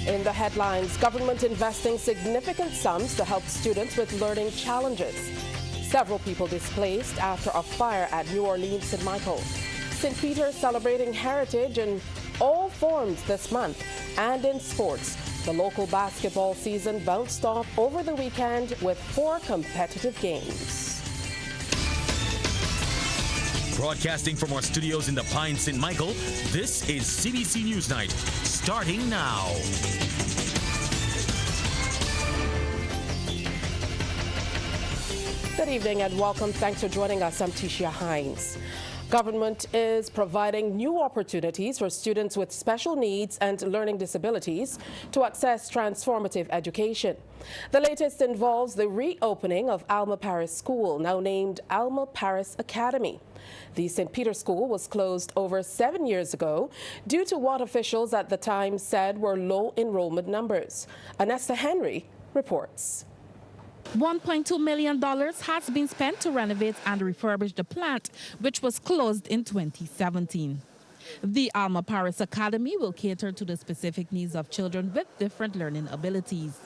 In the headlines, government investing significant sums to help students with learning challenges. Several people displaced after a fire at New Orleans St. Michael. St. Peter celebrating heritage in all forms this month. And in sports, the local basketball season bounced off over the weekend with 4 competitive games. Broadcasting from our studios in the Pine St. Michael, this is CBC NewsNight, starting now. Good evening and welcome. Thanks for joining us. I'm Tisha Hines. Government is providing new opportunities for students with special needs and learning disabilities to access transformative education. The latest involves the reopening of Alma Parris School, now named Alma Parris Academy. The St. Peter School was closed over 7 years ago due to what officials at the time said were low enrollment numbers. Anesta Henry reports. $1.2 million has been spent to renovate and refurbish the plant, which was closed in 2017. The Alma Parris Academy will cater to the specific needs of children with different learning abilities.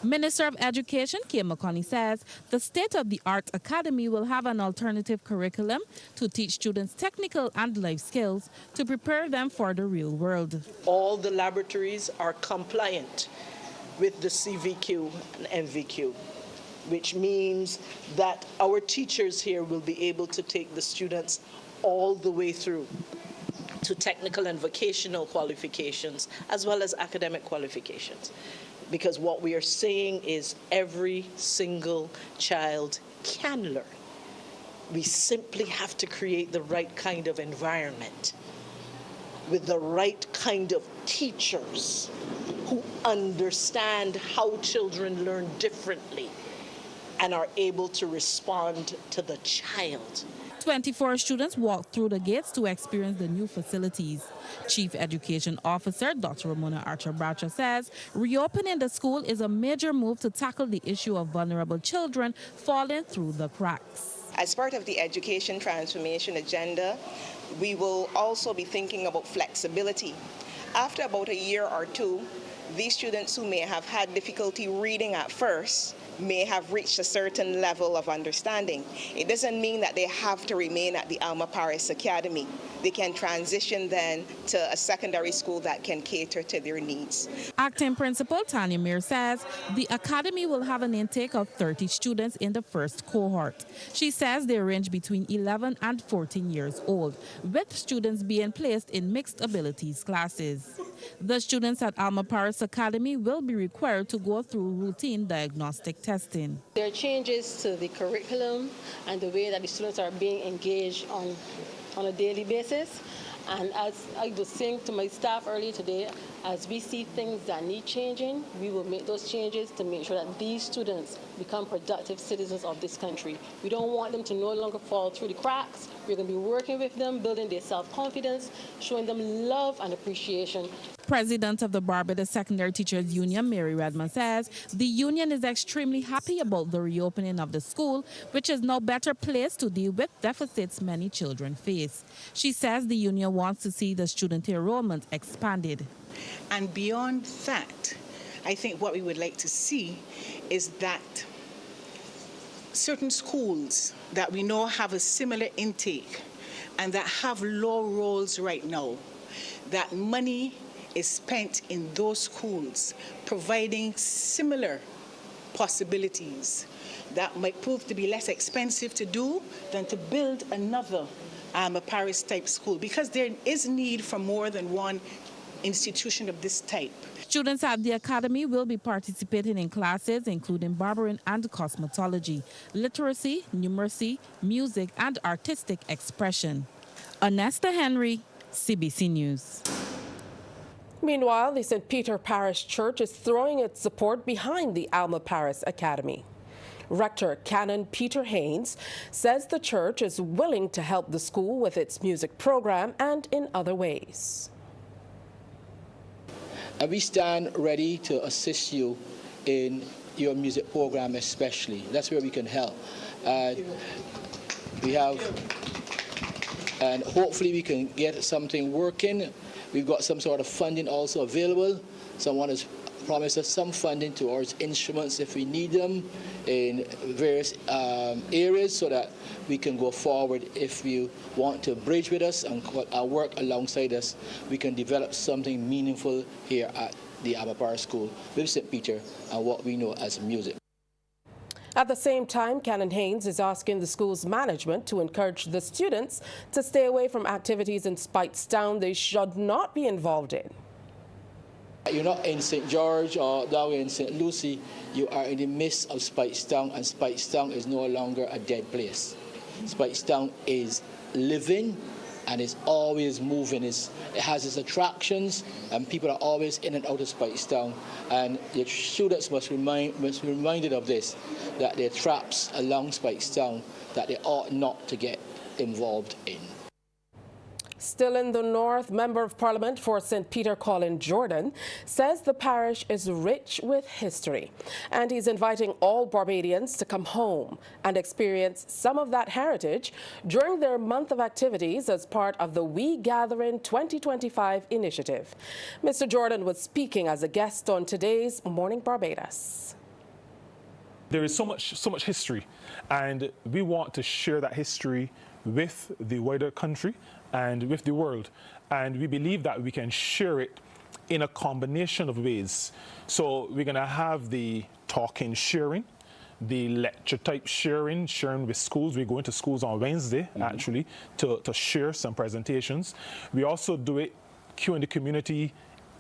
Minister of Education Kay McConney says the state-of-the-art academy will have an alternative curriculum to teach students technical and life skills to prepare them for the real world. All the laboratories are compliant with the CVQ and NVQ, which means that our teachers here will be able to take the students all the way through to technical and vocational qualifications as well as academic qualifications. Because what we are saying is every single child can learn. We simply have to create the right kind of environment with the right kind of teachers who understand how children learn differently and are able to respond to the child. 24 students walked through the gates to experience the new facilities. Chief Education Officer Dr. Ramona Archer-Bracha says reopening the school is a major move to tackle the issue of vulnerable children falling through the cracks. As part of the education transformation agenda, we will also be thinking about flexibility. After about a year or two, these students who may have had difficulty reading at first may have reached a certain level of understanding. It doesn't mean that they have to remain at the Alma Parris Academy. They can transition then to a secondary school that can cater to their needs. Acting Principal Tanya Mir says the academy will have an intake of 30 students in the first cohort. She says they range between 11 and 14 years old, with students being placed in mixed abilities classes. The students at Alma Parris Academy will be required to go through routine diagnostic testing. There are changes to the curriculum and the way that the students are being engaged on a daily basis. And as I was saying to my staff earlier today, as we see things that need changing, we will make those changes to make sure that these students become productive citizens of this country. We don't want them to no longer fall through the cracks. We're going to be working with them, building their self-confidence, showing them love and appreciation. President of the Barbados Secondary Teachers Union, Mary Redmond, says the union is extremely happy about the reopening of the school, which is now better placed to deal with deficits many children face. She says the union wants to see the student enrollment expanded. And beyond that, I think what we would like to see is that certain schools that we know have a similar intake and that have low rolls right now, that money is spent in those schools providing similar possibilities that might prove to be less expensive to do than to build another Alma Parris type school, because there is need for more than one institution of this type. Students at the academy will be participating in classes including barbering and cosmetology, literacy, numeracy, music, and artistic expression. Anesta Henry, CBC News. Meanwhile, the St. Peter Parish Church is throwing its support behind the Alma Parris Academy. Rector Canon Peter Haynes says the church is willing to help the school with its music program and in other ways. And we stand ready to assist you in your music program especially. That's where we can help. We have, and hopefully we can get something working We've got some sort of funding also available. Someone has promised us some funding towards instruments if we need them in various areas so that we can go forward. If you want to bridge with us and work alongside us, we can develop something meaningful here at the Alma Parris School with St. Peter and what we know as music. At the same time, Canon Haynes is asking the school's management to encourage the students to stay away from activities in Speightstown they should not be involved in. You're not in St. George or down in St. Lucie, you are in the midst of Speightstown, and Speightstown is no longer a dead place. Speightstown is living and it's always moving. It has its attractions and people are always in and out of Speightstown. And the students must be reminded of this, that there are traps along Speightstown that they ought not to get involved in. Still in the north, Member of Parliament for St. Peter, Colin Jordan, says the parish is rich with history, and he's inviting all Barbadians to come home and experience some of that heritage during their month of activities as part of the We Gathering 2025 initiative. Mr. Jordan was speaking as a guest on today's Morning Barbados. There is so much history, and we want to share that history with the wider country and with the world. And we believe that we can share it in a combination of ways. So we're going to have the talking sharing, the lecture type sharing with schools. We go into schools on Wednesday, actually, to share some presentations. We also do it in the community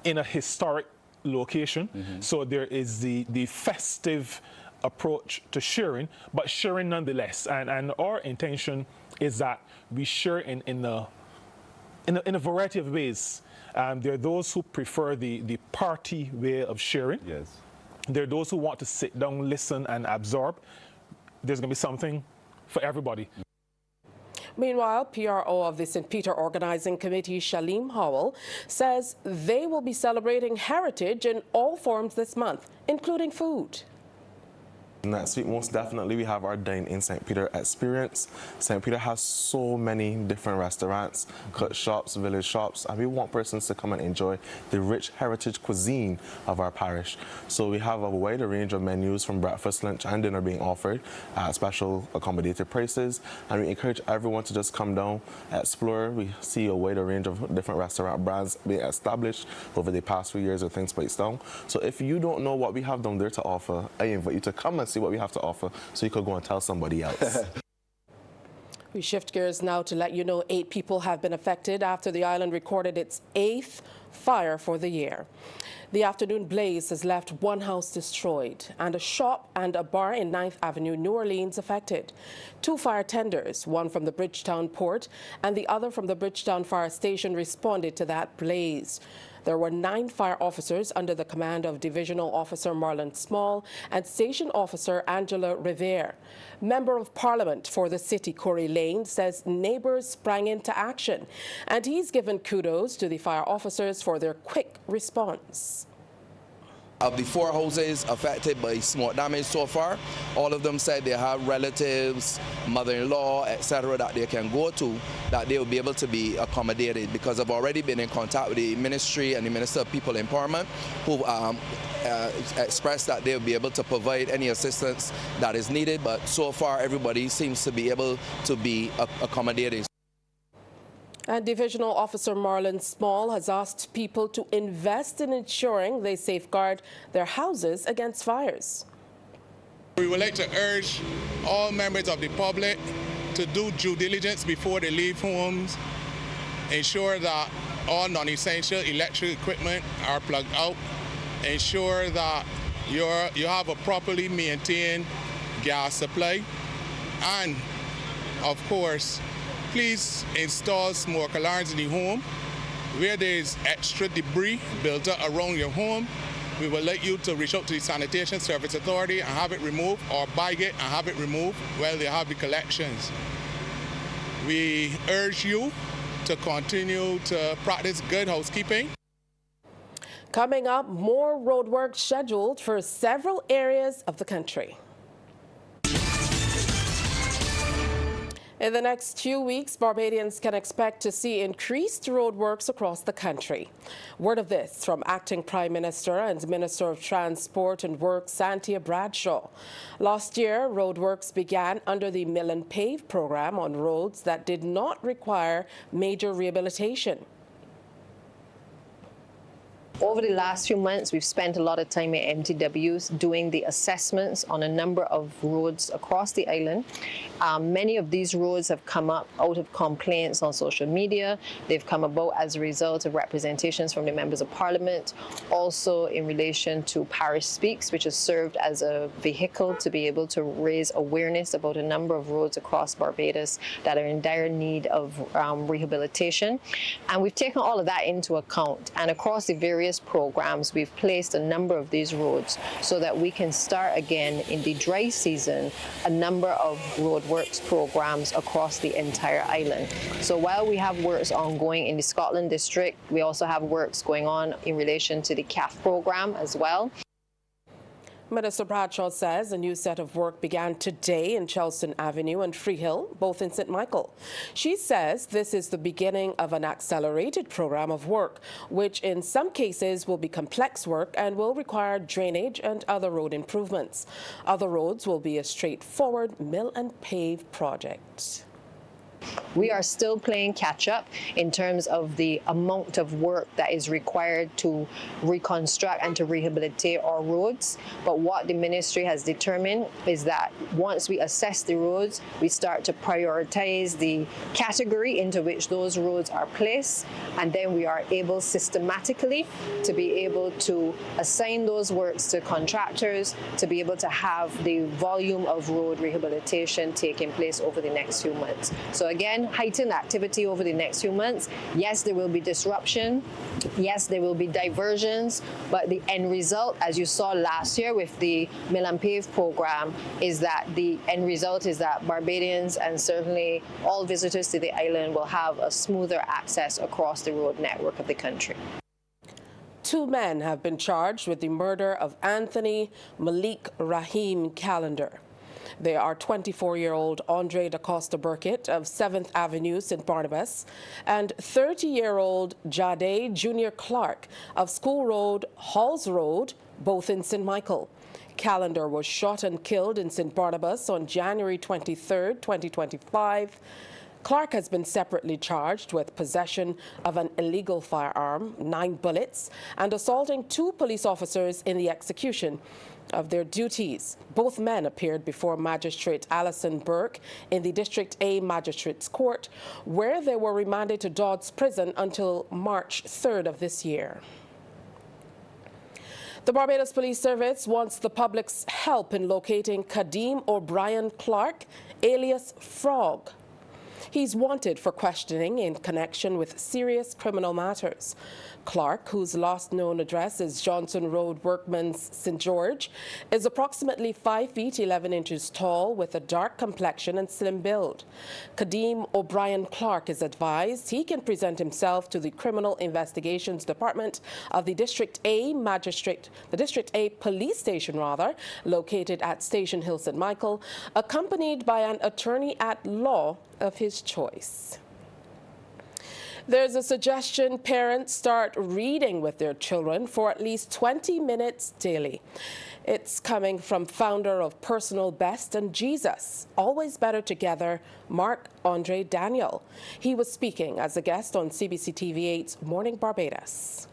in a historic location. So there is the festive approach to sharing, but sharing nonetheless. And our intention is that we share in a variety of ways. There are those who prefer the party way of sharing. Yes. There are those who want to sit down, listen, and absorb. There's going to be something for everybody. Meanwhile, PRO of the St. Peter Organizing Committee, Shalim Howell, says they will be celebrating heritage in all forms this month, including food. Next week, most definitely, we have our Dine in St. Peter experience. St. Peter has so many different restaurants, cut shops, village shops, and we want persons to come and enjoy the rich heritage cuisine of our parish. So we have a wider range of menus from breakfast, lunch, and dinner being offered at special accommodated prices. And we encourage everyone to just come down, explore. We see a wider range of different restaurant brands being established over the past few years within Speightstown. So if you don't know what we have down there to offer, I invite you to come and see what we have to offer so you could go and tell somebody else. We shift gears now to let you know 8 people have been affected after the island recorded its 8th fire for the year. The afternoon blaze has left one house destroyed and a shop and a bar in 9th Avenue, New Orleans affected. 2 fire tenders, one from the Bridgetown port and the other from the Bridgetown Fire Station, responded to that blaze. There were 9 fire officers under the command of Divisional Officer Marlon Small and Station Officer Angela Revere. Member of Parliament for the city, Corey Lane, says neighbors sprang into action, and he's given kudos to the fire officers for their quick response. Of the 4 houses affected by smoke damage so far, all of them said they have relatives, mother-in-law, etc. that they can go to, that they will be able to be accommodated, because I've already been in contact with the ministry and the Minister of People Empowerment, who expressed that they'll be able to provide any assistance that is needed, but so far everybody seems to be able to be accommodated. And Divisional Officer Marlon Small has asked people to invest in ensuring they safeguard their houses against fires. We would like to urge all members of the public to do due diligence before they leave homes, ensure that all non-essential electric equipment are plugged out, ensure that you have a properly maintained gas supply, and of course, please install smoke alarms in the home. Where there is extra debris built up around your home, we would like you to reach out to the Sanitation Service Authority and have it removed, or buy it and have it removed while they have the collections. We urge you to continue to practice good housekeeping. Coming up, more roadwork scheduled for several areas of the country. In the next few weeks, Barbadians can expect to see increased roadworks across the country. Word of this from Acting Prime Minister and Minister of Transport and Works, Santia Bradshaw. Last year, roadworks began under the Mill and Pave program on roads that did not require major rehabilitation. Over the last few months, we've spent a lot of time at MTWs doing the assessments on a number of roads across the island. Many of these roads have come up out of complaints on social media. They've come about as a result of representations from the members of parliament. Also in relation to Parish Speaks, which has served as a vehicle to be able to raise awareness about a number of roads across Barbados that are in dire need of rehabilitation. And we've taken all of that into account. And across the various programs, we've placed a number of these roads so that we can start again in the dry season a number of road works programs across the entire island. So while we have works ongoing in the Scotland district, we also have works going on in relation to the CAF program as well. Minister Bradshaw says a new set of work began today in Chelston Avenue and Freehill, both in St Michael. She says this is the beginning of an accelerated program of work, which in some cases will be complex work and will require drainage and other road improvements. Other roads will be a straightforward mill and pave project. We are still playing catch up in terms of the amount of work that is required to reconstruct and to rehabilitate our roads. But what the ministry has determined is that once we assess the roads, we start to prioritize the category into which those roads are placed, and then we are able systematically to be able to assign those works to contractors to be able to have the volume of road rehabilitation taking place over the next few months. So again, heightened activity over the next few months. Yes, there will be disruption. Yes, there will be diversions, but the end result, as you saw last year with the Mill and Pave program, is that the end result is that Barbadians and certainly all visitors to the island will have a smoother access across the road network of the country. 2 men have been charged with the murder of Anthony Malik Rahim Callender. They are 24-year-old Andre Da Costa Burkett of 7th Avenue, St Barnabas, and 30-year-old Jade Jr. Clark of School Road, Halls Road, both in St Michael. Callender was shot and killed in St Barnabas on January 23, 2025. Clark has been separately charged with possession of an illegal firearm, 9 bullets, and assaulting 2 police officers in the execution of their duties. Both men appeared before Magistrate Alison Burke in the District A Magistrates Court, where they were remanded to Dodds Prison until March 3rd of this year. The Barbados Police Service wants the public's help in locating Kadeem O'Brien Clark, alias Frog. He's wanted for questioning in connection with serious criminal matters. Clark, whose last known address is Johnson Road, Workman's, St George, is approximately 5 feet 11 inches tall with a dark complexion and slim build. Kadeem O'Brien Clark is advised he can present himself to the Criminal Investigations Department of the District A Police Station, located at Station Hill, St Michael, accompanied by an attorney at law of his choice. There's a suggestion parents start reading with their children for at least 20 minutes daily. It's coming from founder of Personal Best and Jesus, Always Better Together, Marc-Andre Daniel. He was speaking as a guest on CBC TV8's Morning Barbados.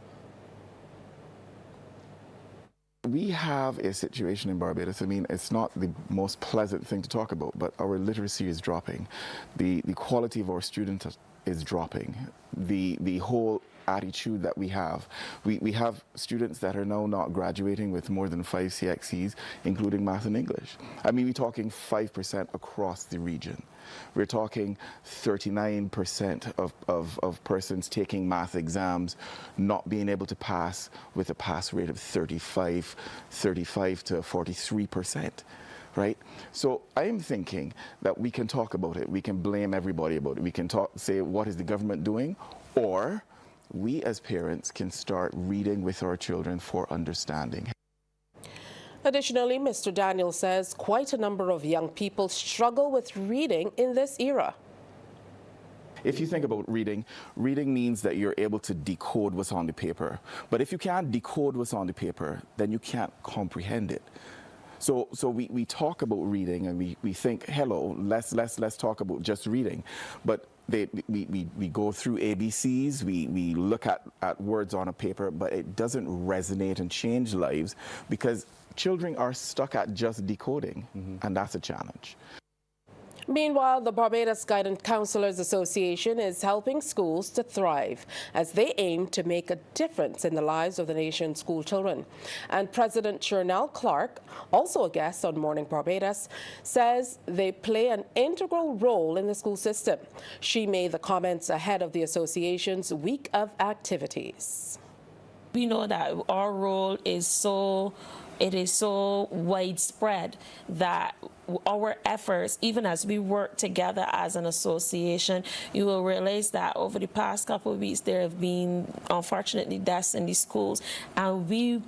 We have a situation in Barbados. I mean, it's not the most pleasant thing to talk about, but our literacy is dropping. The quality of our students is dropping. The whole attitude that we have. We have students that are now not graduating with more than 5 CXCs, including math and English. I mean, we're talking 5% across the region. We're talking 39% of persons taking math exams not being able to pass with a pass rate of 35 to 43%. Right? So I'm thinking that we can talk about it. We can blame everybody about it. We can say, what is the government doing? Or we as parents can start reading with our children for understanding. Additionally, Mr. Daniel says quite a number of young people struggle with reading in this era. If you think about reading, reading means that you're able to decode what's on the paper. But if you can't decode what's on the paper, then you can't comprehend it. So we talk about reading and we think, hello, let's talk about just reading. But we go through ABCs, we look at words on a paper, but it doesn't resonate and change lives because children are stuck at just decoding, and that's a challenge. Meanwhile, the Barbados Guidance Counselors Association is helping schools to thrive as they aim to make a difference in the lives of the nation's school children. And President Chernell Clark, also a guest on Morning Barbados, says they play an integral role in the school system. She made the comments ahead of the association's week of activities. We know that our role is so widespread that our efforts, even as we work together as an association, you will realize that over the past couple of weeks there have been, unfortunately, deaths in the schools, and we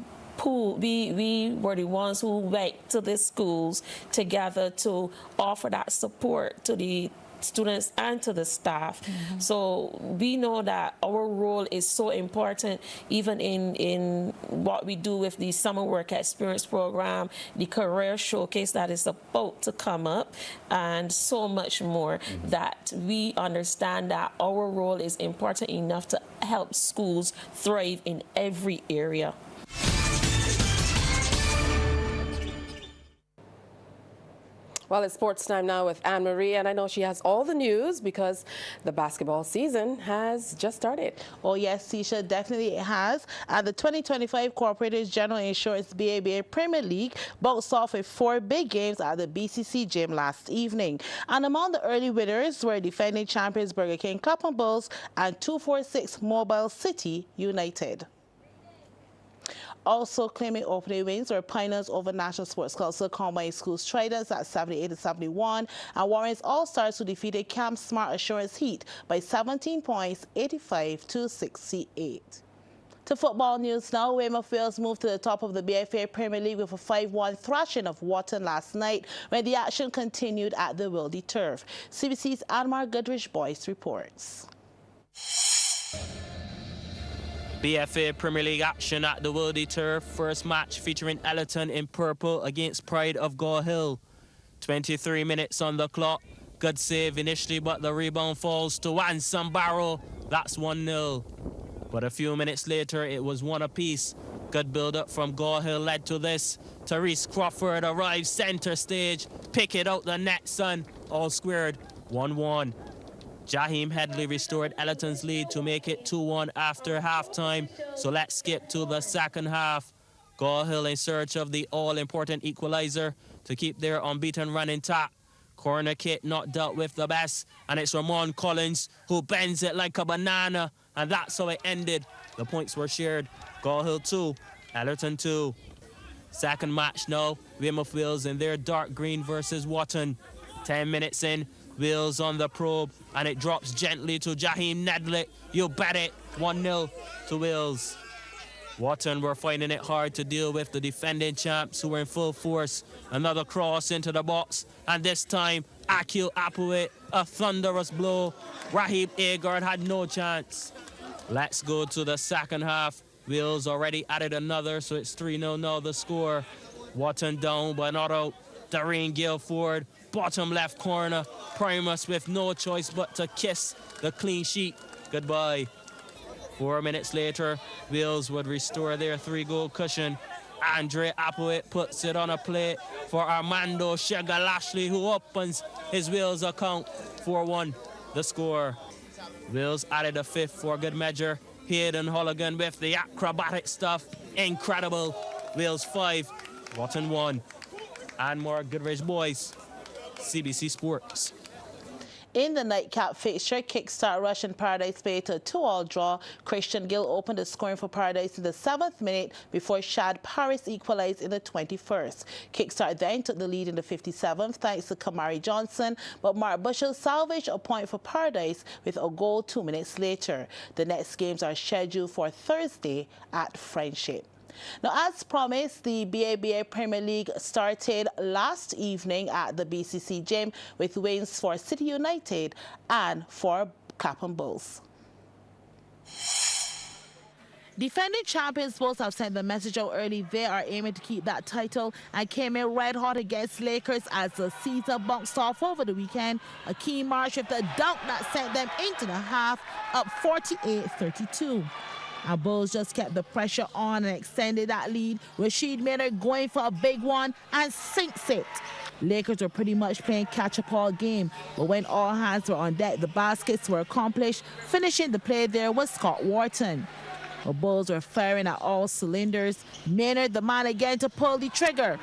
were the ones who went to the schools together to offer that support to the students and to the staff. So we know that our role is so important, even in what we do with the summer work experience program, the career showcase that is about to come up, and so much more, that we understand that our role is important enough to help schools thrive in every area. Well, it's sports time now with Anne-Marie, and I know she has all the news because the basketball season has just started. Oh, yes, Tisha, definitely it has. The 2025 Corporators General Insurance BABA Premier League bounced off with 4 big games at the BCC gym last evening. And among the early winners were defending champions Burger King Cup and Bulls and 246 Mobile City United. Also claiming opening wins were Pioneers over National Sports Council Combined Schools Tridents at 78-71, and Warren's All-Stars who defeated Camp Smart Assurance Heat by 17 points, 85-68. To football news now, Weymouth Wales moved to the top of the BFA Premier League with a 5-1 thrashing of Wharton last night when the action continued at the Wildy Turf. CBC's Anmar Goodrich-Boyce reports. BFA Premier League action at the Wildy Turf. First match featuring Ellerton in purple against Pride of Gore Hill. 23 minutes on the clock. Good save initially, but the rebound falls to St Barrow. That's 1-0. But a few minutes later, it was 1 apiece. Good build-up from Gore Hill led to this. Therese Crawford arrives center stage. Pick it out the net, son. All squared. 1-1. Jaheim Headley restored Ellerton's lead to make it 2-1 after halftime. So let's skip to the second half. Gore Hill in search of the all-important equalizer to keep their unbeaten run intact. Corner kick not dealt with the best, and it's Ramon Collins who bends it like a banana, and that's how it ended. The points were shared. Gore Hill 2, Ellerton 2. Second match now, Weymouth Wales in their dark green versus Wharton. 10 minutes in, Wales on the probe, and it drops gently to Jaheim Nedlick. You bet it, 1-0 to Wales. Wharton were finding it hard to deal with the defending champs who were in full force. Another cross into the box, and this time, Akil Apowit, a thunderous blow. Rahib Agard had no chance. Let's go to the second half. Wales already added another, so it's 3-0 now the score. Wharton down, but not out. Doreen Guilford, bottom left corner. Primus with no choice but to kiss the clean sheet goodbye. 4 minutes later, Wales would restore their 3-goal cushion. Andre Apowit puts it on a plate for Armando Shega-Lashley, who opens his Wales account. 4-1 the score. Wales added a fifth for good measure. Hayden Holligan with the acrobatic stuff. Incredible. Wales 5, Wharton 1. And more Goodrich-Boyce, CBC Sports. In the nightcap fixture, Kickstart Russian Paradise Bay to a 2-2 draw. Christian Gill opened the scoring for Paradise in the 7th minute before Shad Paris equalized in the 21st. Kickstart then took the lead in the 57th thanks to Kamari Johnson, but Mark Bushell salvaged a point for Paradise with a goal 2 minutes later. The next games are scheduled for Thursday at Friendship. Now, as promised, the BABA Premier League started last evening at the BCC Gym with wins for City United and for Clapham Bulls. Defending champions Bulls have sent the message out early. They are aiming to keep that title and came in red hot against Lakers as the season bounced off over the weekend. A key march with the dunk that sent them into the half, up 48-32. And Bulls just kept the pressure on and extended that lead. Rashid Miller going for a big one and sinks it. Lakers were pretty much playing catch-up all game, but when all hands were on deck, the baskets were accomplished. Finishing the play there was Scott Wharton. The Bulls were firing at all cylinders. Maynard, the man again, to pull the trigger.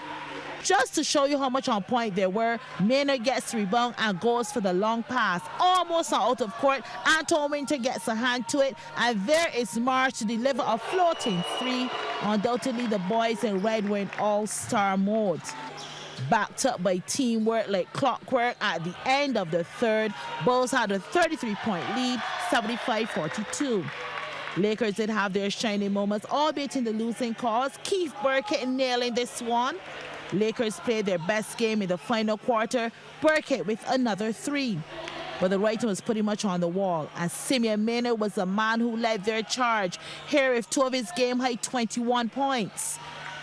Just to show you how much on point they were, Maynard gets the rebound and goes for the long pass. Almost out of court, Anton Winter gets a hand to it, and there is Marsh to deliver a floating three. Undoubtedly, the boys in red were in all-star mode. Backed up by teamwork like clockwork at the end of the third, Bulls had a 33-point lead, 75-42. Lakers did have their shining moments, albeit in the losing cause. Keith Burkett nailing this one. Lakers played their best game in the final quarter. Burkett with another three. But the writing was pretty much on the wall, and Simeon Maynard was the man who led their charge, here with 2 of his game-high 21 points.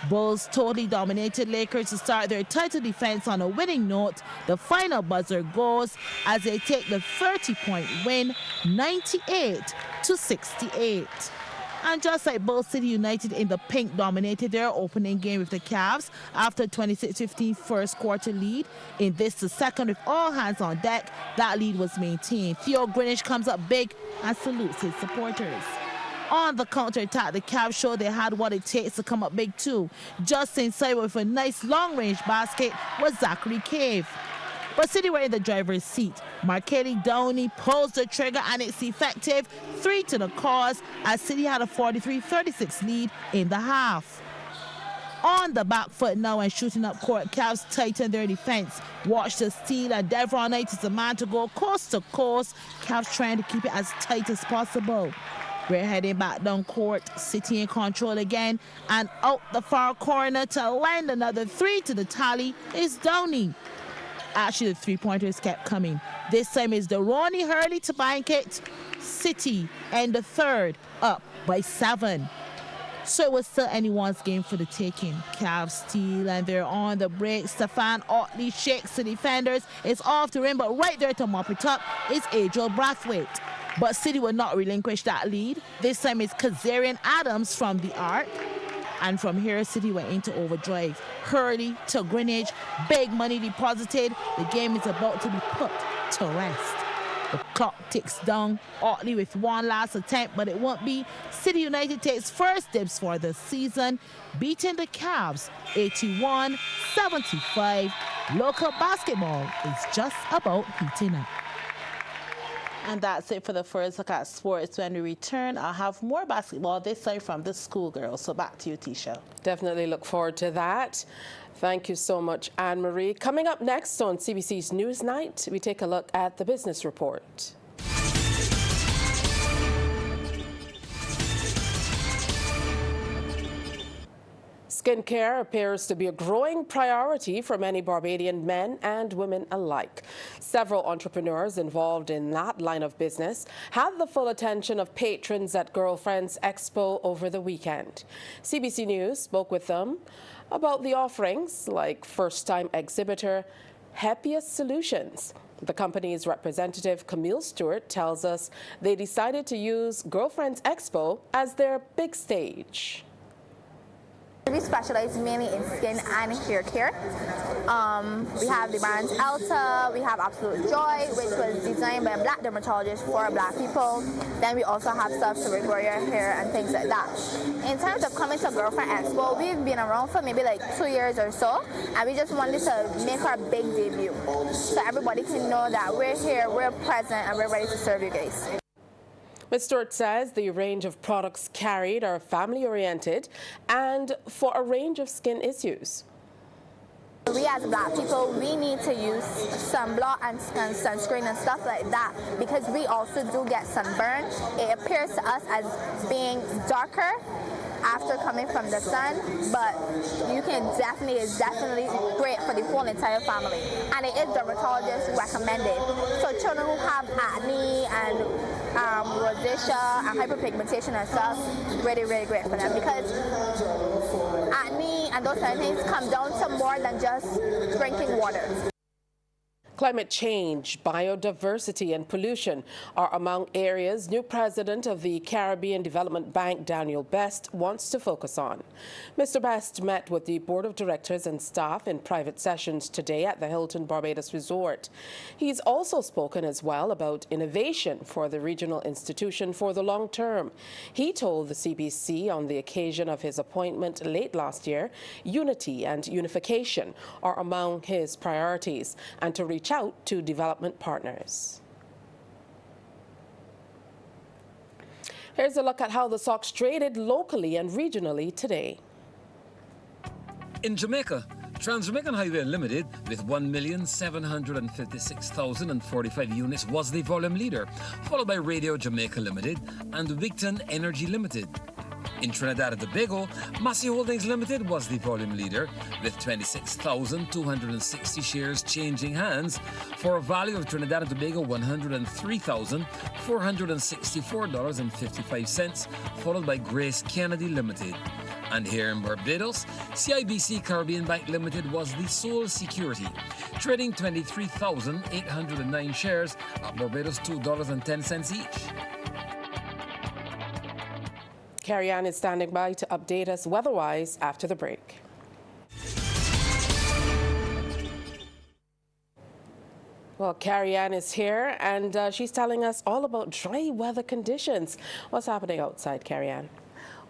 Bulls totally dominated Lakers to start their title defense on a winning note. The final buzzer goes as they take the 30-point win, 98-68. And just like Bulls, City United in the pink dominated their opening game with the Cavs after a 26-15 first quarter lead. In this, the second with all hands on deck, that lead was maintained. Theo Greenwich comes up big and salutes his supporters. On the counter-attack, the Cavs showed they had what it takes to come up big too. Just inside with a nice long-range basket was Zachary Cave. But City were in the driver's seat. Markelly Downey pulls the trigger and it's effective. 3 to the cause as City had a 43-36 lead in the half. On the back foot now and shooting up court, Cavs tighten their defense. Watch the steal, and Devron Knight is the man to go coast to coast. Cavs trying to keep it as tight as possible. We're heading back down court, City in control again, and out the far corner to land another 3 to the tally is Downey. Actually, the three-pointers kept coming. This time is the Ronnie Hurley to bank it. City end the third, up by 7. So it was still anyone's game for the taking. Cavs steal and they're on the break. Stefan Otley shakes the defenders. It's off the rim, but right there to mop it up is Adriel Brathwaite. But City will not relinquish that lead. This time it's Kazarian Adams from the arc. And from here, City went into overdrive. Hurley to Greenwich, big money deposited. The game is about to be put to rest. The clock ticks down. Otley with one last attempt, but it won't be. City United takes first dibs for the season, beating the Cavs 81-75. Local basketball is just about heating up. And that's it for the first look at sports. When we return, I'll have more basketball, this time from the schoolgirls. So back to you, Tisha. Definitely look forward to that. Thank you so much, Anne-Marie. Coming up next on CBC's Newsnight, we take a look at the business report. Skincare appears to be a growing priority for many Barbadian men and women alike. Several entrepreneurs involved in that line of business had the full attention of patrons at Girlfriends Expo over the weekend. CBC News spoke with them about the offerings, like first-time exhibitor Happiest Solutions. The company's representative, Camille Stewart, tells us they decided to use Girlfriends Expo as their big stage. We specialize mainly in skin and hair care. We have the brands Alta, we have Absolute Joy, which was designed by a black dermatologist for black people. Then we also have stuff to regrow your hair and things like that. In terms of coming to Girlfriend Expo, we've been around for maybe like 2 years or so, and we just wanted to make our big debut so everybody can know that we're here, we're present, and we're ready to serve you guys. Ms. Stewart says the range of products carried are family-oriented and for a range of skin issues. We as black people, we need to use sunblock and sunscreen and stuff like that because we also do get sunburn. It appears to us as being darker after coming from the sun, but it's definitely great for the whole entire family. And it is dermatologist recommended. So children who have acne and rosacea and hyperpigmentation and stuff, really, really great for them, because acne and those kind of things come down to more than just drinking water. Climate change, biodiversity, and pollution are among areas new president of the Caribbean Development Bank, Daniel Best, wants to focus on. Mr. Best met with the board of directors and staff in private sessions today at the Hilton Barbados Resort. He's also spoken as well about innovation for the regional institution for the long term. He told the CBC on the occasion of his appointment late last year, unity and unification are among his priorities, and to reach out to development partners. Here's a look at how the stocks traded locally and regionally today. In Jamaica, Trans-Jamaican Highway Limited with 1,756,045 units was the volume leader, followed by Radio Jamaica Limited and Wigton Energy Limited. In Trinidad and Tobago, Massey Holdings Limited was the volume leader with 26,260 shares changing hands for a value of Trinidad and Tobago $103,464.55, followed by Grace Kennedy Limited. And here in Barbados, CIBC Caribbean Bank Limited was the sole security, trading 23,809 shares at Barbados $2.10 each. Carrie Ann is standing by to update us weather-wise after the break. Well, Carrie Ann is here, and she's telling us all about dry weather conditions. What's happening outside, Carrie Ann?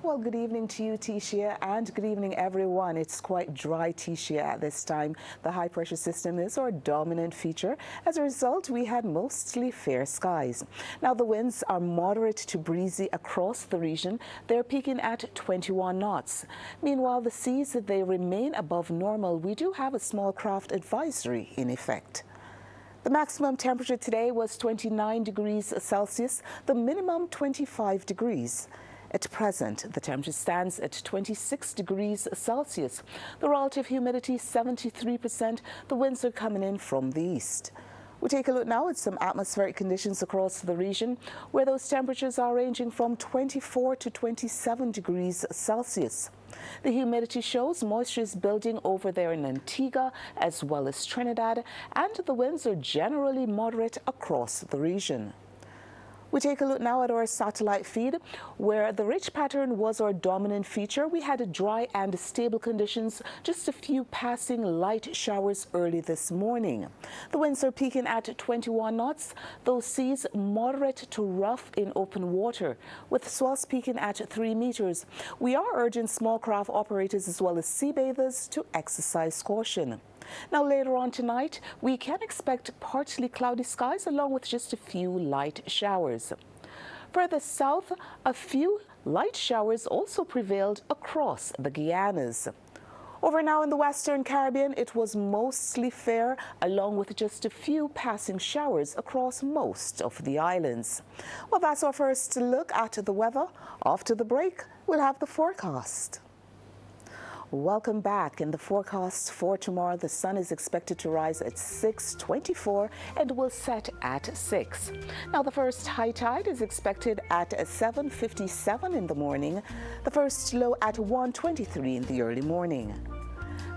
Well, good evening to you, Tishia, and good evening, everyone. It's quite dry, Tishia, at this time. The high-pressure system is our dominant feature. As a result, we had mostly fair skies. Now, the winds are moderate to breezy across the region. They're peaking at 21 knots. Meanwhile, the seas, they remain above normal. We do have a small craft advisory in effect. The maximum temperature today was 29 degrees Celsius, the minimum 25 degrees. At present, the temperature stands at 26 degrees Celsius. The relative humidity 73%. The winds are coming in from the east. We take a look now at some atmospheric conditions across the region, where those temperatures are ranging from 24 to 27 degrees Celsius. The humidity shows moisture is building over there in Antigua as well as Trinidad, and the winds are generally moderate across the region. We take a look now at our satellite feed, where the ridge pattern was our dominant feature. We had dry and stable conditions, just a few passing light showers early this morning. The winds are peaking at 21 knots, those seas moderate to rough in open water, with swells peaking at 3 meters. We are urging small craft operators as well as sea bathers to exercise caution. Now, later on tonight, we can expect partly cloudy skies along with just a few light showers. Further south, a few light showers also prevailed across the Guianas. Over now in the Western Caribbean, it was mostly fair, along with just a few passing showers across most of the islands. Well, that's our first look at the weather. After the break, we'll have the forecast. Welcome back. In the forecast for tomorrow, the sun is expected to rise at 6:24 and will set at 6. Now, the first high tide is expected at 7:57 in the morning, the first low at 1:23 in the early morning.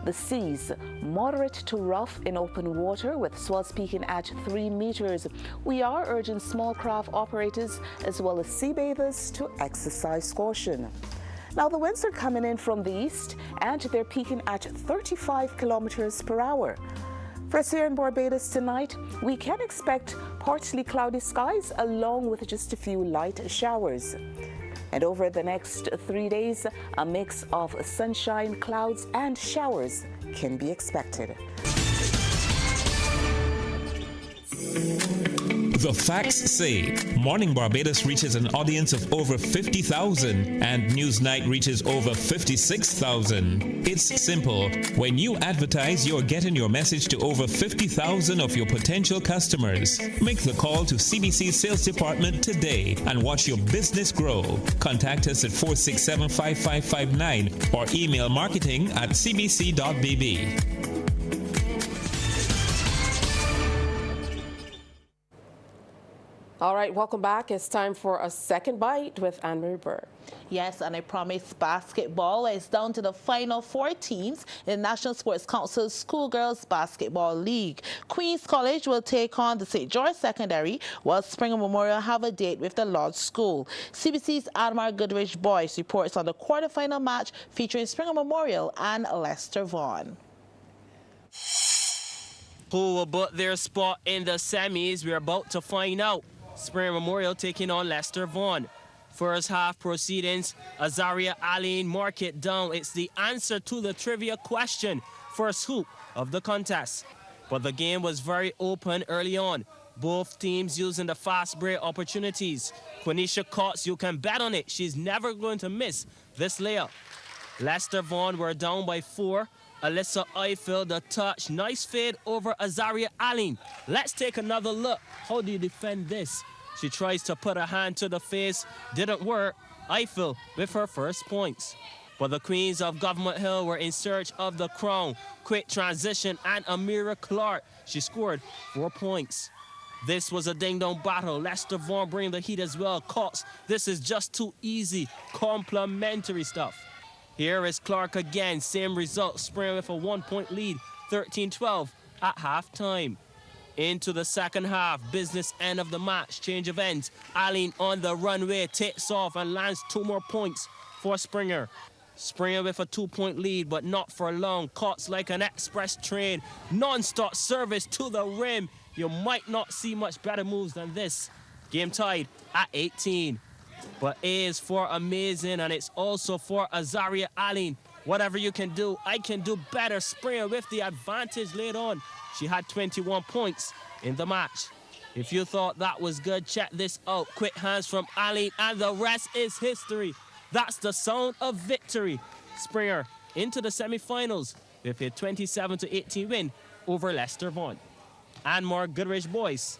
The seas moderate to rough in open water, with swells peaking at 3 meters. We are urging small craft operators as well as sea bathers to exercise caution. Now, the winds are coming in from the east, and they're peaking at 35 kilometers per hour. For us here in Barbados tonight, we can expect partly cloudy skies along with just a few light showers. And over the next 3 days, a mix of sunshine, clouds, and showers can be expected. The facts say Morning Barbados reaches an audience of over 50,000 and Newsnight reaches over 56,000. It's simple. When you advertise, you're getting your message to over 50,000 of your potential customers. Make the call to CBC Sales Department today and watch your business grow. Contact us at 467-5559 or email marketing@cbc.bb. All right, welcome back. It's time for a second bite with Anne-Marie Burr. Yes, and I promise basketball is down to the final 4 teams in the National Sports Council's Schoolgirls Basketball League. Queen's College will take on the St. George Secondary, while Springer Memorial have a date with the Lodge School. CBC's Alma Parris Boys reports on the quarterfinal match featuring Springer Memorial and Lester Vaughan. Who will book their spot in the semis? We're about to find out. Springer Memorial taking on Lester Vaughan. First half proceedings, Azaria Aline mark it down. It's the answer to the trivia question. First hoop of the contest. But the game was very open early on. Both teams using the fast break opportunities. Quenisha Cox, you can bet on it. She's never going to miss this layup. Lester Vaughan were down by 4. Alyssa Eiffel, the touch. Nice fade over Azaria Aline. Let's take another look. How do you defend this? She tries to put her hand to the face. Didn't work. Eiffel with her first points. But the Queens of Government Hill were in search of the crown. Quick transition and Amira Clark. She scored 4 points. This was a ding-dong battle. Lester Vaughan bringing the heat as well. Cox, this is just too easy. Complimentary stuff. Here is Clark again, same result, Springer with a 1-point lead, 13-12 at halftime. Into the second half, business end of the match, change of ends. Aline on the runway, takes off and lands 2 more points for Springer. Springer with a 2-point lead, but not for long. Cox like an express train, non-stop service to the rim. You might not see much better moves than this. Game tied at 18. But A is for amazing, and it's also for Azaria Aline. Whatever you can do, I can do better. Springer with the advantage late on. She had 21 points in the match. If you thought that was good, check this out. Quick hands from Aline, and the rest is history. That's the sound of victory. Springer into the semifinals with a 27-18 win over Lester Vaughan. And more Goodrich Boys,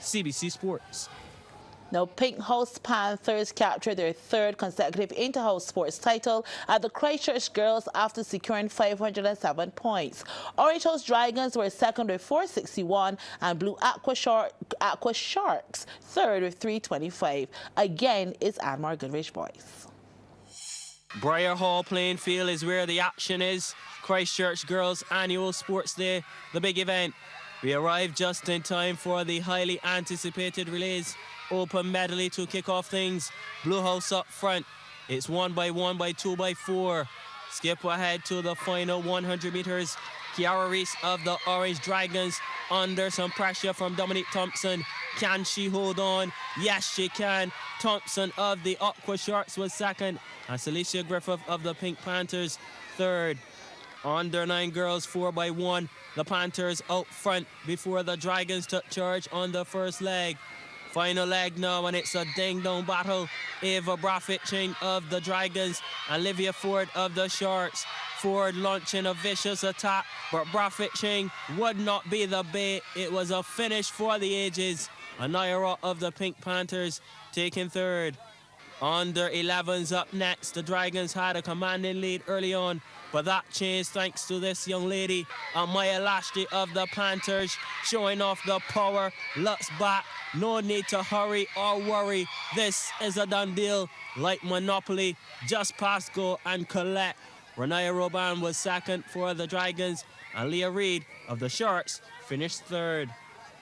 CBC Sports. Now, Pink House Panthers captured their 3rd consecutive inter-house sports title at the Christchurch Girls after securing 507 points. Orange House Dragons were 2nd with 461 and Blue Aqua Sharks 3rd with 325. Again, it's Anmar Goodrich Boys. Briar Hall playing field is where the action is. Christchurch Girls Annual Sports Day, the big event. We arrived just in time for the highly anticipated relays. Open medley to kick off things. Blue House up front. It's 1 by 1 by 2 by 4. Skip ahead to the final 100 meters. Kiara Reese of the Orange Dragons under some pressure from Dominique Thompson. Can she hold on? Yes, she can. Thompson of the Aqua Sharks was 2nd. And Celicia Griffith of the Pink Panthers 3rd. Under 9 girls 4 by 1. The Panthers out front before the Dragons took charge on the first leg. Final leg now, and it's a ding-dong battle. Ava Braffitching of the Dragons and Olivia Ford of the Sharks. Ford launching a vicious attack, but Braffitching would not be the bait. It was a finish for the ages. Anaya of the Pink Panthers taking 3rd. Under 11s up next. The Dragons had a commanding lead early on, but that changed thanks to this young lady, Amaya Lashley of the Panthers, showing off the power. Looks back. No need to hurry or worry. This is a done deal. Like Monopoly, just pass, go, and collect. Renaya Roban was 2nd for the Dragons, and Leah Reid of the Sharks finished 3rd.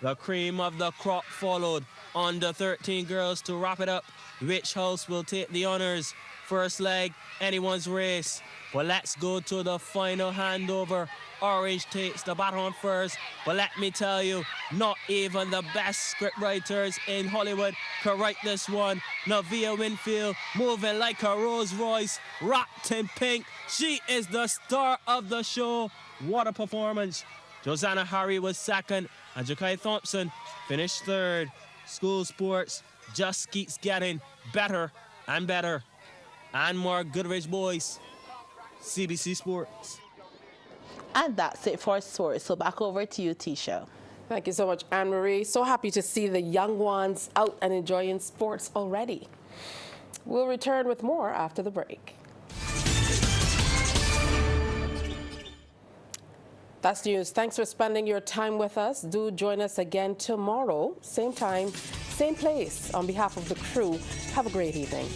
The cream of the crop followed. Under 13 girls to wrap it up. Which house will take the honors? First leg, anyone's race. But let's go to the final handover. Orange takes the baton first, but let me tell you, not even the best scriptwriters in Hollywood could write this one. Navia Winfield moving like a Rolls Royce, wrapped in pink. She is the star of the show. What a performance. Josanna Harry was 2nd, and Jakai Thompson finished 3rd. school sports just keeps getting better and better. And more Goodrich boys. CBC Sports. And that's it for sports. So back over to you, Tisha. Thank you so much, Anne-Marie. So happy to see the young ones out and enjoying sports already. We'll return with more after the break. That's news. Thanks for spending your time with us. Do join us again tomorrow, same time, same place. On behalf of the crew, have a great evening.